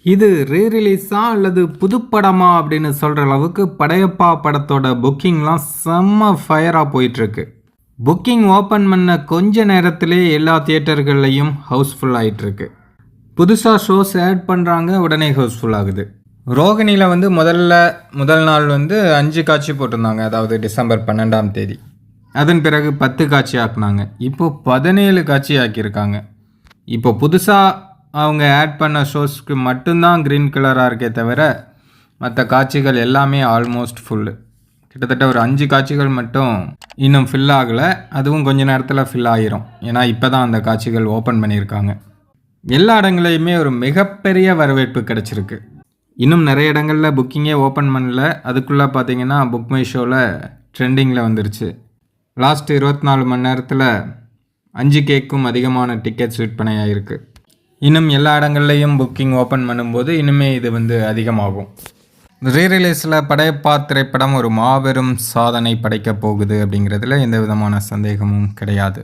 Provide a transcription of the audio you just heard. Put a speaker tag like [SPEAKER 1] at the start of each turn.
[SPEAKER 1] இது ரீரிலீஸா அல்லது புதுப்படமா அப்படின்னு சொல்கிற அளவுக்கு படையப்பா படத்தோட புக்கிங்லாம் செம்ம ஃபயராக போயிட்டுருக்கு. புக்கிங் ஓப்பன் பண்ண கொஞ்ச நேரத்திலே எல்லா தியேட்டர்கள்லையும் ஹவுஸ்ஃபுல் ஆகிட்டுருக்கு. புதுசாக ஷோஸ் ஆட் பண்ணுறாங்க, உடனே ஹவுஸ்ஃபுல் ஆகுது. ரோகிணியில் முதல் நாள் 5 காட்சி போட்டிருந்தாங்க, அதாவது டிசம்பர் 12ஆம் தேதி. அதன் பிறகு 10 காட்சி ஆக்குனாங்க. இப்போது 17 காட்சி ஆக்கியிருக்காங்க. இப்போ புதுசாக அவங்க ஆட் பண்ண ஷோஸ்க்கு மட்டும்தான் க்ரீன் கலராக இருக்கே தவிர மற்ற காட்சிகள் எல்லாமே ஆல்மோஸ்ட் ஃபுல்லு. கிட்டத்தட்ட ஒரு 5 காட்சிகள் மட்டும் இன்னும் ஃபில் ஆகலை. அதுவும் கொஞ்ச நேரத்தில் ஃபில் ஆகிரும். ஏன்னா இப்போ தான் அந்த காட்சிகள் ஓப்பன் பண்ணியிருக்காங்க. எல்லா இடங்களையுமே ஒரு மிகப்பெரிய வரவேற்பு கிடச்சிருக்கு. இன்னும் நிறைய இடங்களில் புக்கிங்கே ஓப்பன் பண்ணல. அதுக்குள்ளே பார்த்தீங்கன்னா புக் மை ஷோவில் ட்ரெண்டிங்கில் வந்துருச்சு. லாஸ்ட் 24 மணி நேரத்தில் 5Kக்கும் அதிகமான டிக்கெட்ஸ் விற்பனையாகிருக்கு. இன்னும் எல்லா இடங்கள்லையும் புக்கிங் ஓப்பன் பண்ணும்போது இனிமே இது அதிகமாகும். ரீரிலீஸில் படையப்பா திரைப்படம் ஒரு மாபெரும் சாதனை படைக்கப் போகுது அப்படிங்கிறதுல எந்த விதமான சந்தேகமும் கிடையாது.